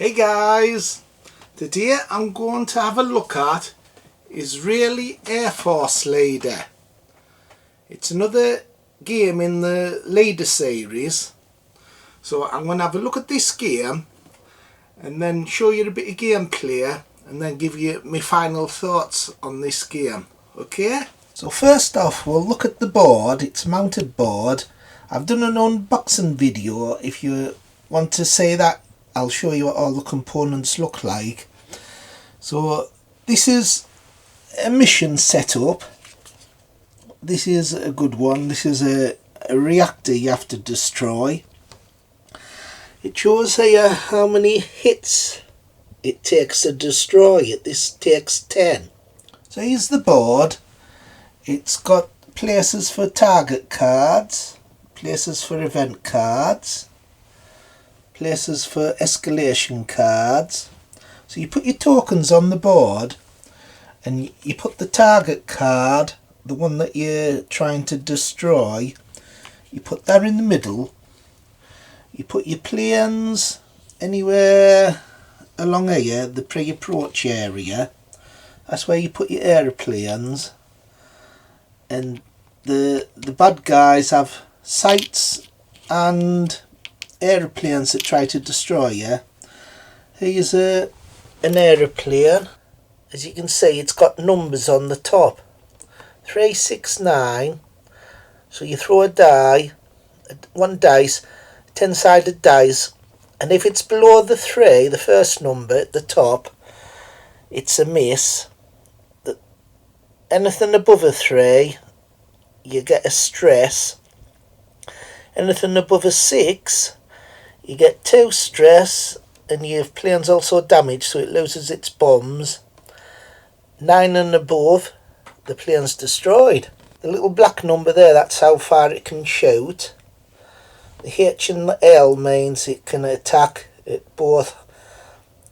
Hey guys, today I'm going to have a look at Israeli Air Force Leader. It's another game in the Leader series, so I'm going to have a look at this game and then show you a bit of gameplay and then give you my final thoughts on this game. Okay? So first off, we'll look at the board. It's a mounted board. I've done an unboxing video. If you want to see that, I'll show you what all the components look like. So this is a mission setup. This is a good one. This is a reactor you have to destroy. It shows here how many hits it takes to destroy it. This takes 10. So here's the board. It's got places for target cards, places for event cards, places for escalation cards. So you put your tokens on the board and you put the target card, the one that you're trying to destroy, you put that in the middle. You put your planes anywhere along here, the pre-approach area. That's where you put your aeroplanes. And the bad guys have sights and aeroplanes that try to destroy you. Here's an aeroplane. As you can see, it's got numbers on the top. 369. So you throw a die, one dice, 10-sided dice, and if it's below the 3, the first number at the top, it's a miss. Anything above a 3, you get a stress. Anything above a 6, you get 2 stress, and your plane's also damaged, so it loses its bombs. 9 and above, the plane's destroyed. The little black number there, that's how far it can shoot. The H and the L means it can attack at both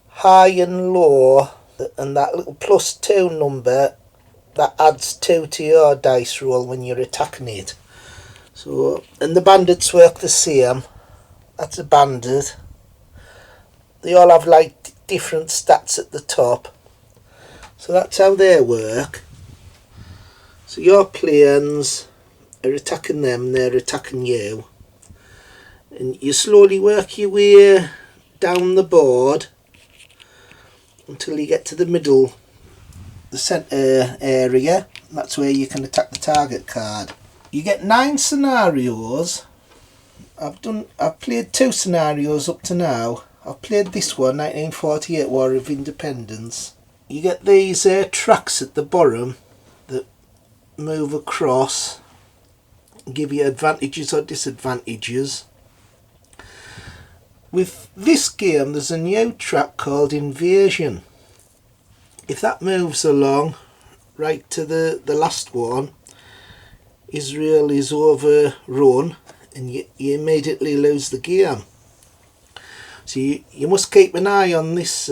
high and low, and that little +2 number, that adds 2 to your dice roll when you're attacking it. So, and the bandits work the same. That's a bandit. They all have like different stats at the top. So that's how they work. So your planes are attacking them, they're attacking you. And you slowly work your way down the board until you get to the middle, the centre area. That's where you can attack the target card. You get 9 scenarios. I've played 2 scenarios up to now. I've played this one, 1948 War of Independence. You get these tracks at the bottom that move across and give you advantages or disadvantages. With this game, there's a new track called Invasion. If that moves along right to the last one, Israel is overrun and you immediately lose the game. So you must keep an eye on this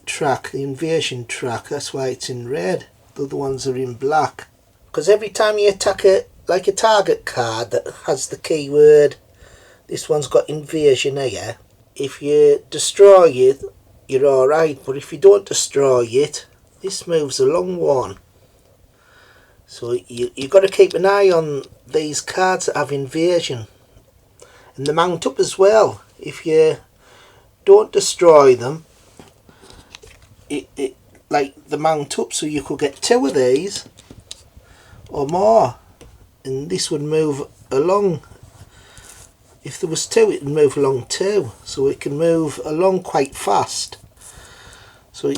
track, the invasion track. That's why it's in red. The other ones are in black. Because every time you attack it, like a target card that has the keyword, this one's got invasion here. If you destroy it, you're alright. But if you don't destroy it, this moves a long one. So you've got to keep an eye on these cards that have invasion. And they mount up as well. If you don't destroy them, it like they mount up, so you could get 2 of these or more. And this would move along. If there was 2, it would move along 2. So it can move along quite fast. So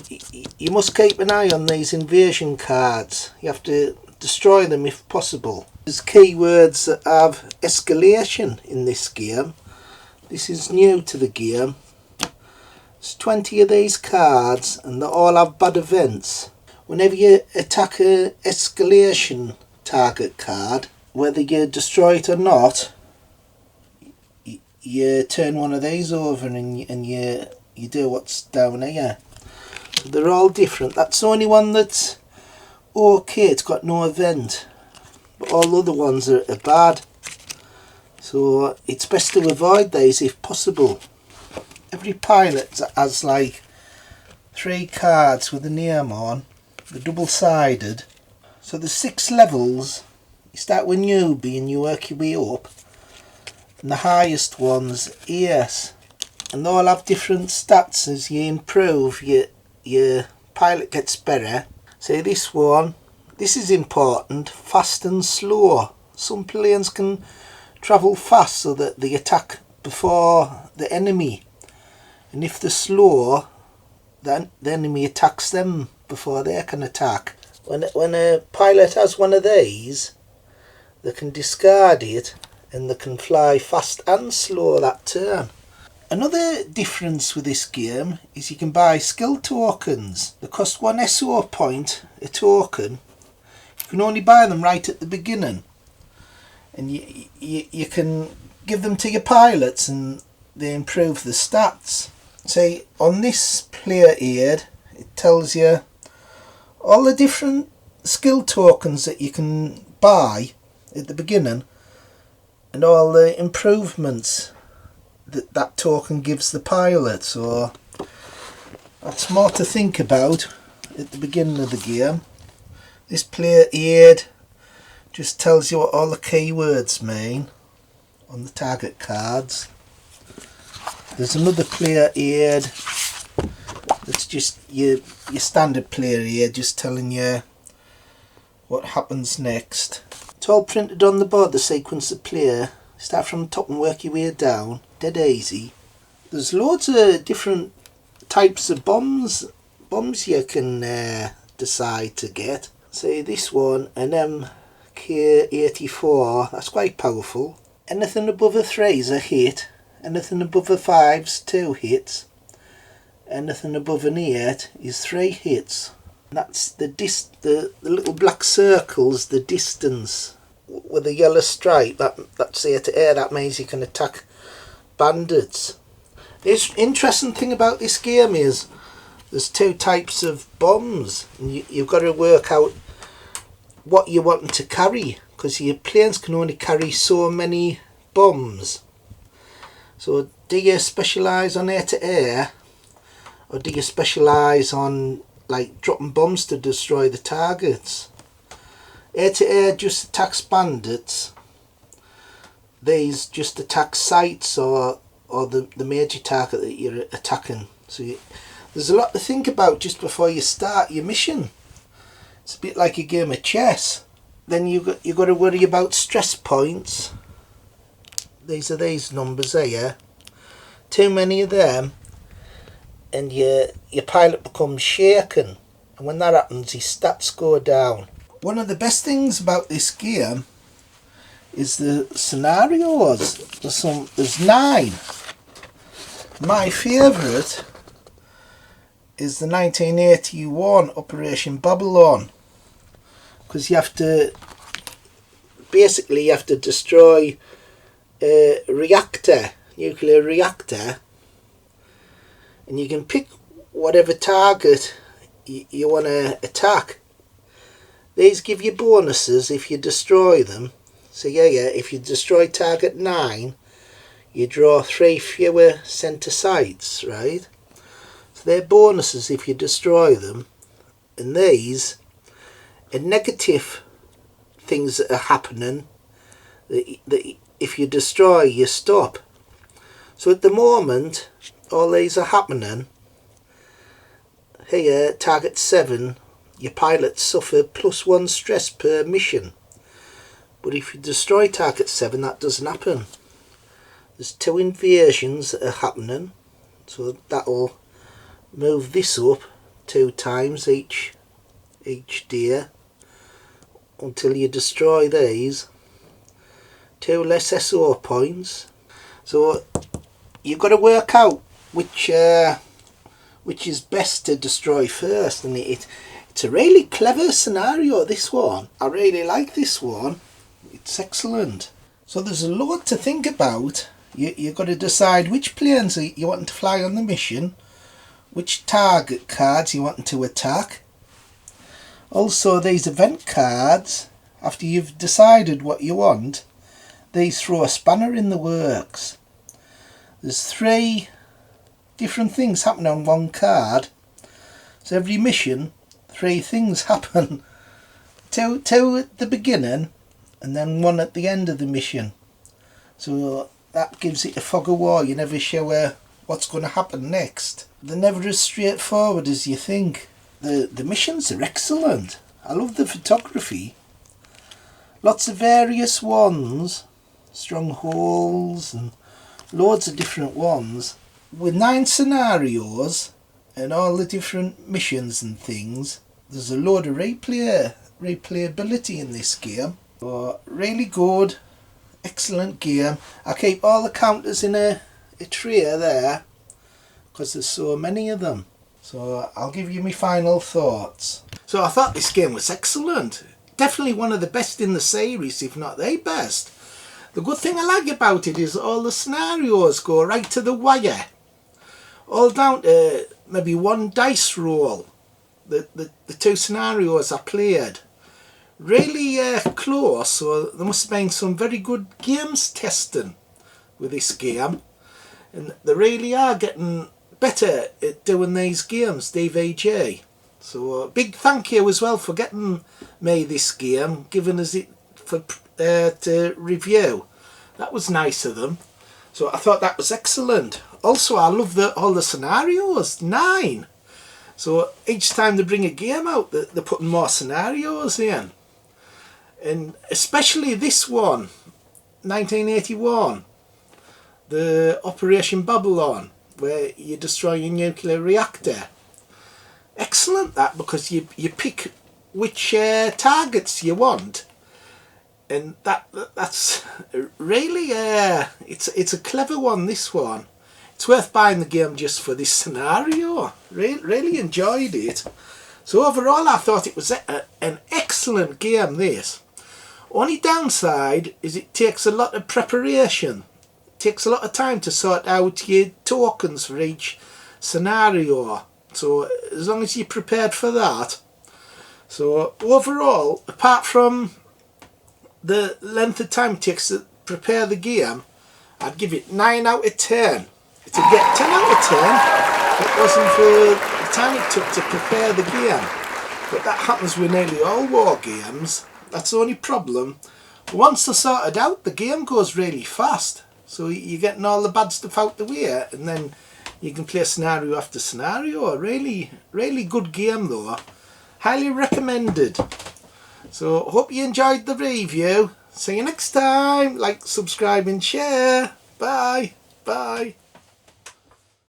you must keep an eye on these invasion cards. You have to destroy them if possible. There's keywords that have escalation in this game. This is new to the game. There's 20 of these cards and they all have bad events. Whenever you attack an escalation target card, whether you destroy it or not, you turn one of these over and you do what's down here. So they're all different. That's the only one that's okay, it's got no event, but all the other ones are bad. So it's best to avoid these if possible. every pilot has like 3 cards with a name on. They're double-sided. So there's 6 levels. You start with newbie and you work your way up. And the highest one's AS. And they all have different stats. As you improve, your pilot gets better. So this one, this is important, fast and slow. Some planes can travel fast so that they attack before the enemy. And if they're slow, then the enemy attacks them before they can attack. When a pilot has one of these, they can discard it and they can fly fast and slow that turn. Another difference with this game is you can buy skill tokens. They cost 1 SO point a token. You can only buy them right at the beginning. And you can give them to your pilots and they improve the stats. Say on this player aid, it tells you all the different skill tokens that you can buy at the beginning and all the improvements that token gives the pilot. So that's more to think about at the beginning of the game. This player aid just tells you what all the keywords mean on the target cards. There's another player aid that's just your standard player aid, just telling you what happens next. It's all printed on the board, the sequence of play. Start from the top and work your way down, dead easy. There's loads of different types of bombs you can decide to get. Say this one, an MK84, that's quite powerful. Anything above a 3 is a hit. Anything above a 5's 2 hits. Anything above an 8 is 3 hits. And that's the little black circles, the distance with a yellow stripe. That's air to air. That means you can attack bandits. The interesting thing about this game is there's 2 types of bombs, and you've got to work out what you're wanting to carry, because your planes can only carry so many bombs. So do you specialise on air to air, or do you specialise on like dropping bombs to destroy the targets? Air to air just attacks bandits. These just attack sites or the major target that you're attacking. So there's a lot to think about just before you start your mission. It's a bit like a game of chess. Then you've got to worry about stress points. These are these numbers here. Too many of them and your pilot becomes shaken, and when that happens his stats go down. One of the best things about this game is the scenarios. There's 9. My favourite is the 1981 Operation Babylon, because you have to destroy a nuclear reactor, and you can pick whatever target you want to attack. These give you bonuses if you destroy them. So if you destroy target 9, you draw 3 fewer centre sites, right? So they're bonuses if you destroy them. And these are negative things that are happening that if you destroy, you stop. So at the moment, all these are happening. Here, target 7, your pilots suffer +1 stress per mission. But if you destroy target 7, that doesn't happen. There's 2 invasions that are happening, so that'll move this up 2 times each day until you destroy these. 2 less SO points. So you've got to work out which is best to destroy first, and it's a really clever scenario, this one. I really like this one. It's excellent. So there's a lot to think about. You've got to decide which planes you want to fly on the mission, which target cards you want to attack. Also, these event cards, after you've decided what you want, these throw a spanner in the works. There's 3 different things happen on one card. So every mission, 3 things happen. Two at the beginning and then 1 at the end of the mission. So that gives it a fog of war. You're never sure what's going to happen next. They're never as straightforward as you think. The missions are excellent. I love the photography. Lots of various ones, strongholds and loads of different ones. With 9 scenarios and all the different missions and things, there's a load of replayability in this game. So really good, excellent game. I keep all the counters in a tray there because there's so many of them. So I'll give you my final thoughts. So I thought this game was excellent. Definitely one of the best in the series, if not the best. The good thing I like about it is all the scenarios go right to the wire. All down to maybe 1 dice roll. The 2 scenarios I played. Really close, so there must have been some very good games testing with this game. And they really are getting better at doing these games, DVG. So a big thank you as well for getting me this game, giving us it for to review. That was nice of them. So I thought that was excellent. Also, I love all the scenarios, 9. So each time they bring a game out, they're putting more scenarios in. And especially this one, 1981, the Operation Babylon, where you destroy a nuclear reactor. Excellent that, because you pick which targets you want, and that's really it's a clever one, this one. It's worth buying the game just for this scenario. Really enjoyed it. So overall I thought it was an excellent game, this. Only downside is it takes a lot of preparation. It takes a lot of time to sort out your tokens for each scenario. So as long as you're prepared for that. So overall, apart from the length of time it takes to prepare the game, I'd give it 9 out of 10. It'd get 10 out of 10 if it wasn't for the time it took to prepare the game. But that happens with nearly all war games. That's the only problem. But once they're sorted out, the game goes really fast. So you're getting all the bad stuff out the way, and then you can play scenario after scenario. Really good game though. Highly recommended. So hope you enjoyed the review. See you next time. Like, subscribe and share. Bye. Bye.